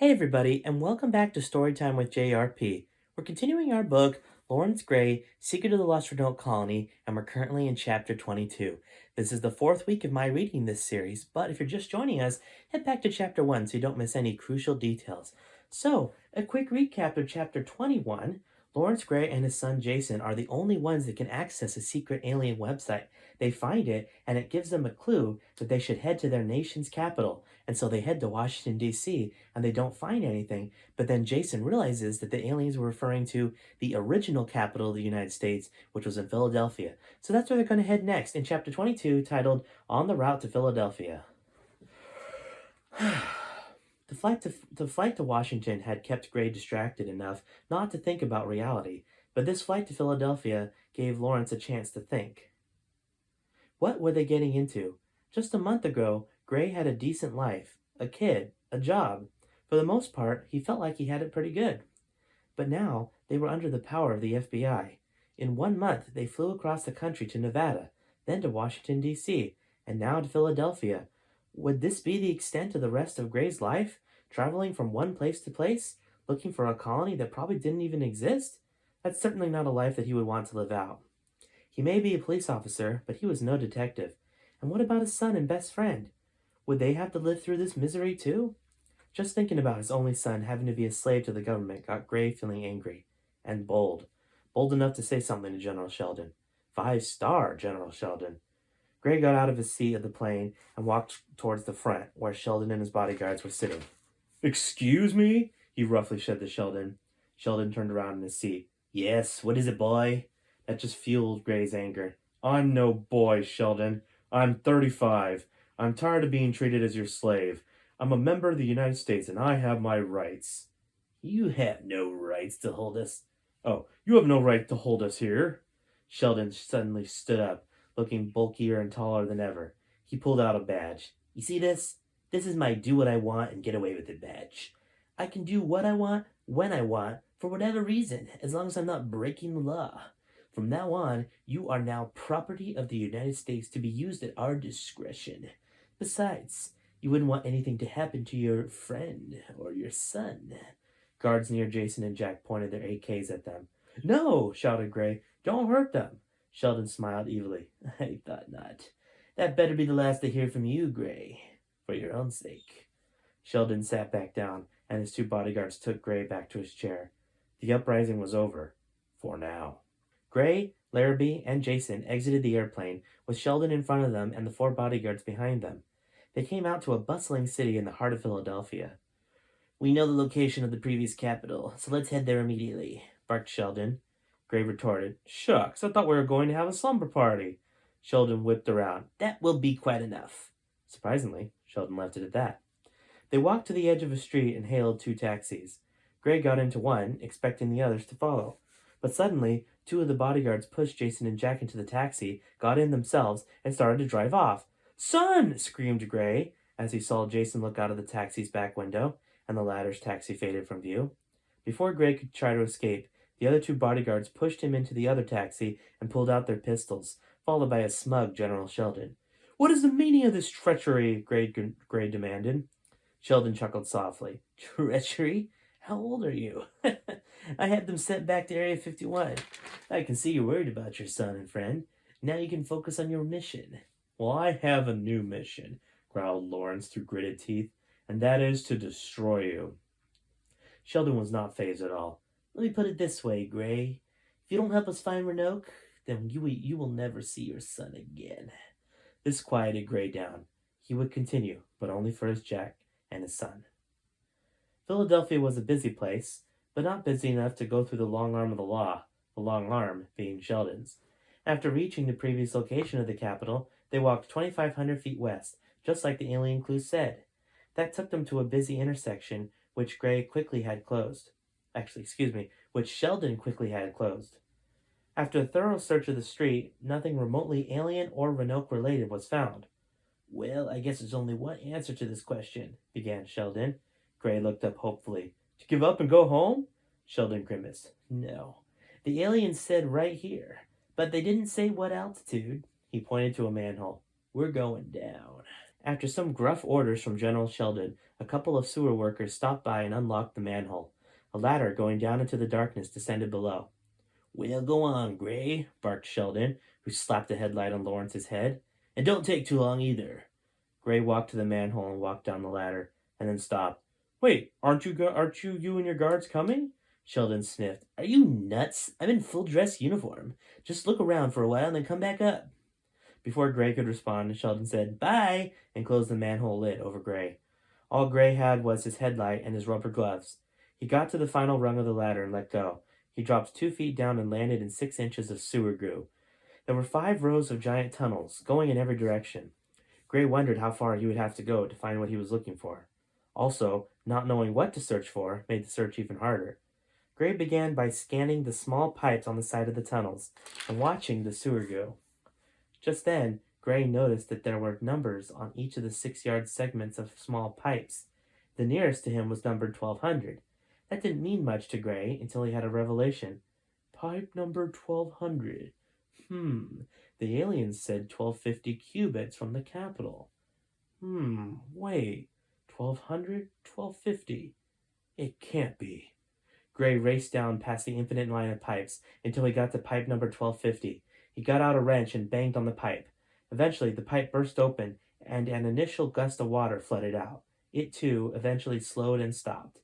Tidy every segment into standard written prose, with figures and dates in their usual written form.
Hey everybody, and welcome back to Storytime with JRP. We're continuing our book, Laurence Grey, Secret of the Lost Roanoke Colony, and we're currently in chapter 22. This is the fourth week of my reading this series, but if you're just joining us, head back to chapter 1 so you don't miss any crucial details. So, a quick recap of chapter 21. Laurence Grey and his son Jason are the only ones that can access a secret alien website. They find it, and it gives them a clue that they should head to their nation's capital, and so they head to Washington, D.C., and they don't find anything. But then Jason realizes that the aliens were referring to the original capital of the United States, which was in Philadelphia. So that's where they're going to head next in chapter 22, titled On the Route to Philadelphia. The flight to Washington had kept Gray distracted enough not to think about reality, but this flight to Philadelphia gave Lawrence a chance to think. What were they getting into? Just a month ago, Gray had a decent life, a kid, a job. For the most part, he felt like he had it pretty good. But now, they were under the power of the FBI. In 1 month, they flew across the country to Nevada, then to Washington, D.C., and now to Philadelphia. Would this be the extent of the rest of Gray's life? Traveling from one place to place, looking for a colony that probably didn't even exist? That's certainly not a life that he would want to live out. He may be a police officer, but he was no detective. And what about his son and best friend? Would they have to live through this misery too? Just thinking about his only son having to be a slave to the government got Gray feeling angry and bold. Bold enough to say something to General Sheldon. 5-star General Sheldon. Gray got out of his seat of the plane and walked towards the front, where Sheldon and his bodyguards were sitting. "Excuse me?" he roughly said to Sheldon. Sheldon turned around in his seat. "Yes, what is it, boy?" That just fueled Gray's anger. "I'm no boy, Sheldon. I'm 35. I'm tired of being treated as your slave. I'm a member of the United States, and I have my rights." "You have no rights to hold us." "Oh, you have no right to hold us here." Sheldon suddenly stood up, looking bulkier and taller than ever. He pulled out a badge. "You see this? This is my do what I want and get away with it badge. I can do what I want, when I want, for whatever reason, as long as I'm not breaking the law. From now on, you are now property of the United States to be used at our discretion. Besides, you wouldn't want anything to happen to your friend or your son." Guards near Jason and Jack pointed their AKs at them. "No!" shouted Gray. "Don't hurt them." Sheldon smiled evilly. "I thought not. That better be the last I hear from you, Gray. For your own sake." Sheldon sat back down, and his two bodyguards took Gray back to his chair. The uprising was over. For now. Gray, Larrabee, and Jason exited the airplane, with Sheldon in front of them and the 4 bodyguards behind them. They came out to a bustling city in the heart of Philadelphia. "We know the location of the previous capital, so let's head there immediately," barked Sheldon. Gray retorted, "Shucks, I thought we were going to have a slumber party." Sheldon whipped around. "That will be quite enough." Surprisingly, Sheldon left it at that. They walked to the edge of a street and hailed 2 taxis. Gray got into one, expecting the others to follow. But suddenly, 2 of the bodyguards pushed Jason and Jack into the taxi, got in themselves, and started to drive off. "Son!" screamed Gray, as he saw Jason look out of the taxi's back window, and the latter's taxi faded from view. Before Gray could try to escape, the other 2 bodyguards pushed him into the other taxi and pulled out their pistols, followed by a smug General Sheldon. "What is the meaning of this treachery?" Gray demanded. Sheldon chuckled softly. "Treachery? How old are you?" "I had them sent back to Area 51. I can see you're worried about your son and friend. Now you can focus on your mission." "Well, I have a new mission," growled Lawrence through gritted teeth, "and that is to destroy you." Sheldon was not fazed at all. "Let me put it this way, Gray. If you don't help us find Roanoke, then you will never see your son again." This quieted Gray down. He would continue, but only for his Jack and his son. Philadelphia was a busy place, but not busy enough to go through the long arm of the law, the long arm being Sheldon's. After reaching the previous location of the capital, they walked 2,500 feet west, just like the alien clue said. That took them to a busy intersection, which Gray quickly had closed. Which Sheldon quickly had closed. After a thorough search of the street, nothing remotely alien or Roanoke related was found. "Well, I guess there's only one answer to this question," began Sheldon. Gray looked up hopefully. "To give up and go home?" Sheldon grimaced. "No. The aliens said right here, but they didn't say what altitude." He pointed to a manhole. "We're going down." After some gruff orders from General Sheldon, a couple of sewer workers stopped by and unlocked the manhole. A ladder going down into the darkness descended below. "Well, go on, Gray," barked Sheldon, who slapped a headlight on Lawrence's head. "And don't take too long either." Gray walked to the manhole and walked down the ladder, and then stopped. "Wait, aren't you and your guards coming?" Sheldon sniffed. "Are you nuts? I'm in full dress uniform. Just look around for a while and then come back up." Before Gray could respond, Sheldon said, "Bye," and closed the manhole lid over Gray. All Gray had was his headlight and his rubber gloves. He got to the final rung of the ladder and let go. He dropped 2 feet down and landed in 6 inches of sewer goo. There were 5 rows of giant tunnels, going in every direction. Gray wondered how far he would have to go to find what he was looking for. Also, not knowing what to search for made the search even harder. Gray began by scanning the small pipes on the side of the tunnels and watching the sewer goo. Just then, Gray noticed that there were numbers on each of the 6-yard segments of small pipes. The nearest to him was numbered 1200. That didn't mean much to Gray until he had a revelation. Pipe number 1200. The aliens said 1250 cubits from the capital. Wait. 1200, 1250. It can't be. Gray raced down past the infinite line of pipes until he got to pipe number 1250. He got out a wrench and banged on the pipe. Eventually, the pipe burst open, and an initial gust of water flooded out. It, too, eventually slowed and stopped.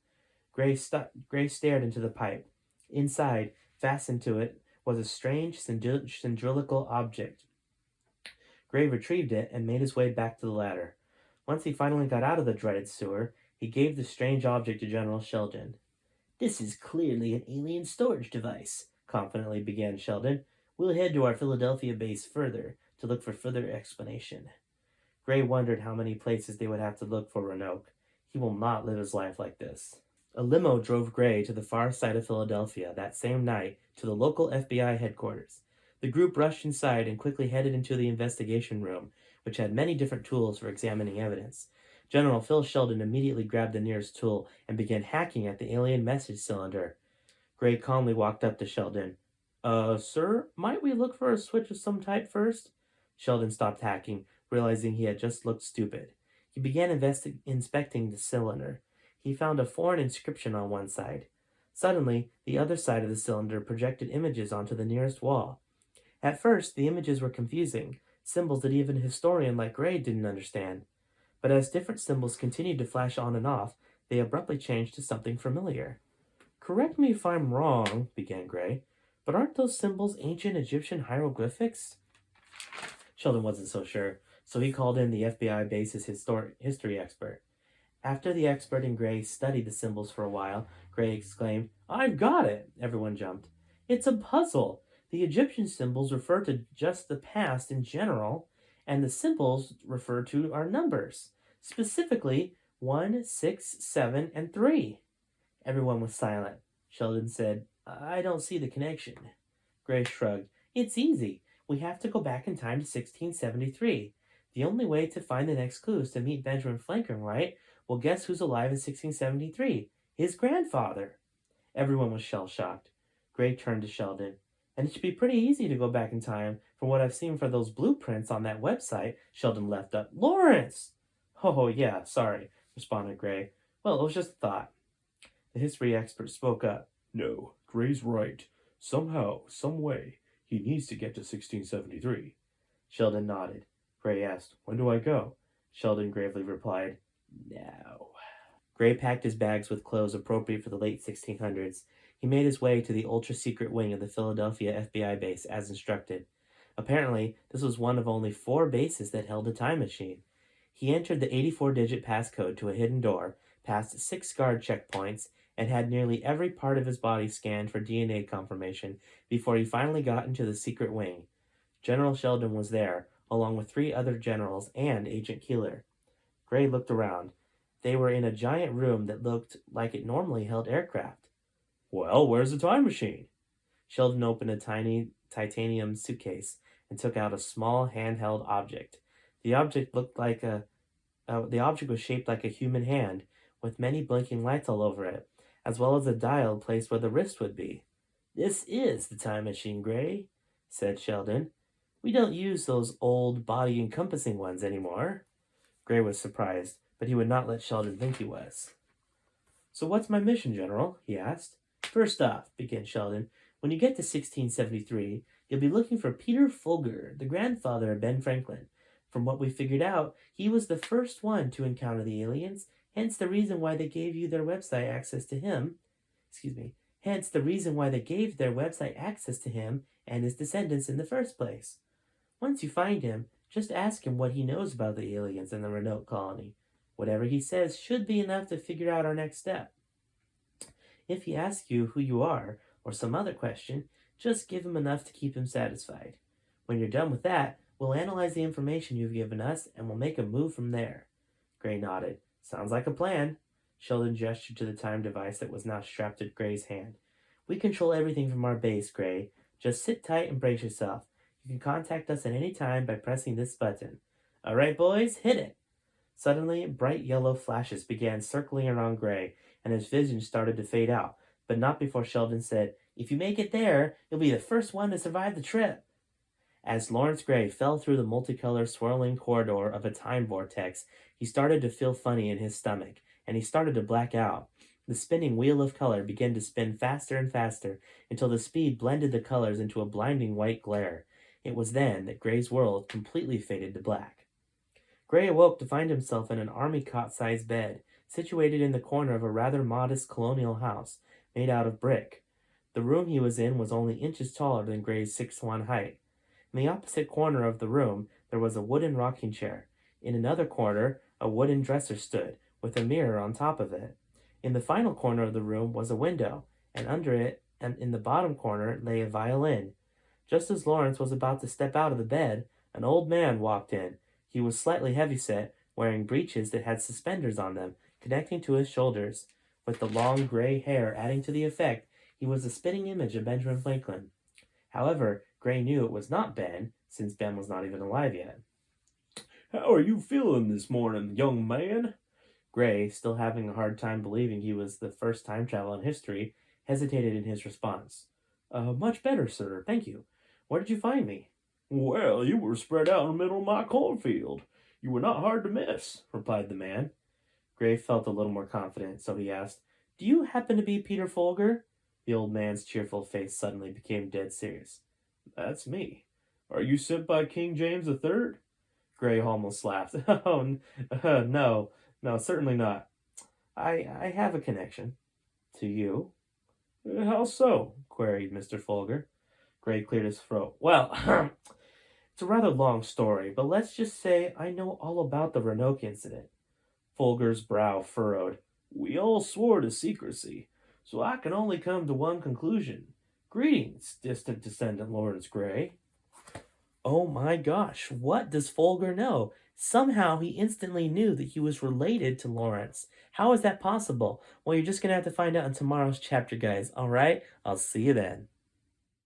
Gray stared into the pipe. Inside, fastened to it, was a strange cylindrical object. Gray retrieved it and made his way back to the ladder. Once he finally got out of the dreaded sewer, he gave the strange object to General Sheldon. "This is clearly an alien storage device," confidently began Sheldon. "We'll head to our Philadelphia base to look for further explanation." Gray wondered how many places they would have to look for Roanoke. He will not live his life like this. A limo drove Gray to the far side of Philadelphia that same night to the local FBI headquarters. The group rushed inside and quickly headed into the investigation room, which had many different tools for examining evidence. General Phil Sheldon immediately grabbed the nearest tool and began hacking at the alien message cylinder. Gray calmly walked up to Sheldon. Sir, might we look for a switch of some type first?" Sheldon stopped hacking, realizing he had just looked stupid. He began inspecting the cylinder. He found a foreign inscription on one side. Suddenly, the other side of the cylinder projected images onto the nearest wall. At first, the images were confusing, symbols that even a historian like Gray didn't understand. But as different symbols continued to flash on and off, they abruptly changed to something familiar. "Correct me if I'm wrong," began Gray, "but aren't those symbols ancient Egyptian hieroglyphics?" Sheldon wasn't so sure, so he called in the FBI base's history expert. After the expert and Gray studied the symbols for a while, Gray exclaimed, "I've got it!" Everyone jumped. "It's a puzzle! The Egyptian symbols refer to just the past in general, and the symbols refer to our numbers, specifically 1, 6, 7, and 3. Everyone was silent. Sheldon said, "I don't see the connection." Gray shrugged. "It's easy. We have to go back in time to 1673. The only way to find the next clue is to meet Benjamin Franklin, right? Well, guess who's alive in 1673? His grandfather." Everyone was shell-shocked. Gray turned to Sheldon. "And it should be pretty easy to go back in time from what I've seen for those blueprints on that website." Sheldon leapt up. "Lawrence!" "Oh, yeah, sorry," responded Gray. "Well, it was just a thought." The history expert spoke up. "No, Gray's right. Somehow, some way, he needs to get to 1673. Sheldon nodded. Gray asked, "When do I go?" Sheldon gravely replied, "Now." Gray packed his bags with clothes appropriate for the late 1600s. He made his way to the ultra-secret wing of the Philadelphia FBI base as instructed. Apparently, this was one of only 4 bases that held a time machine. He entered the 84-digit passcode to a hidden door, passed 6 guard checkpoints, and had nearly every part of his body scanned for DNA confirmation before he finally got into the secret wing. General Sheldon was there, along with 3 other generals and Agent Keeler. Gray looked around. They were in a giant room that looked like it normally held aircraft. "Well, where's the time machine?" Sheldon opened a tiny titanium suitcase and took out a small handheld object. The object was shaped like a human hand, with many blinking lights all over it, as well as a dial placed where the wrist would be. "This is the time machine, Gray," said Sheldon. "We don't use those old body-encompassing ones anymore." Grey was surprised, but he would not let Sheldon think he was. "So what's my mission, General?" he asked. "First off," began Sheldon, "when you get to 1673, you'll be looking for Peter Folger, the grandfather of Ben Franklin. From what we figured out, he was the first one to encounter the aliens, hence the reason why they gave you their website access to him. Hence the reason why they gave their website access to him and his descendants in the first place. Once you find him, just ask him what he knows about the aliens and the Roanoke Colony. Whatever he says should be enough to figure out our next step. If he asks you who you are, or some other question, just give him enough to keep him satisfied. When you're done with that, we'll analyze the information you've given us, and we'll make a move from there." Grey nodded. "Sounds like a plan." Sheldon gestured to the time device that was now strapped to Grey's hand. "We control everything from our base, Grey. Just sit tight and brace yourself. You can contact us at any time by pressing this button. All right, boys, hit it." Suddenly, bright yellow flashes began circling around Grey, and his vision started to fade out, but not before Sheldon said, "If you make it there, you'll be the first one to survive the trip." As Laurence Grey fell through the multicolored swirling corridor of a time vortex, he started to feel funny in his stomach, and he started to black out. The spinning wheel of color began to spin faster and faster until the speed blended the colors into a blinding white glare. It was then that Grey's world completely faded to black. Grey awoke to find himself in an army cot-sized bed, situated in the corner of a rather modest colonial house, made out of brick. The room he was in was only inches taller than Grey's 6'1" height. In the opposite corner of the room, there was a wooden rocking chair. In another corner, a wooden dresser stood, with a mirror on top of it. In the final corner of the room was a window, and under it, and in the bottom corner, lay a violin. Just as Laurence was about to step out of the bed, an old man walked in. He was slightly heavyset, wearing breeches that had suspenders on them, connecting to his shoulders. With the long gray hair adding to the effect, he was a spitting image of Benjamin Franklin. However, Grey knew it was not Ben, since Ben was not even alive yet. "How are you feeling this morning, young man?" Grey, still having a hard time believing he was the first time traveler in history, hesitated in his response. Much better, sir, thank you. Where did you find me?" "Well, you were spread out in the middle of my cornfield. You were not hard to miss," replied the man. Grey felt a little more confident, so he asked, "Do you happen to be Peter Folger?" The old man's cheerful face suddenly became dead serious. "That's me. Are you sent by King James III?" Grey almost laughed. "Oh, no, certainly not. I have a connection." "To you?" "How so?" queried Mr. Folger. Grey cleared his throat. "Well, it's a rather long story, but let's just say I know all about the Roanoke incident." Folger's brow furrowed. "We all swore to secrecy, so I can only come to one conclusion. Greetings, distant descendant Laurence Grey." Oh my gosh, what does Folger know? Somehow he instantly knew that he was related to Laurence. How is that possible? Well, you're just going to have to find out in tomorrow's chapter, guys. All right? I'll see you then.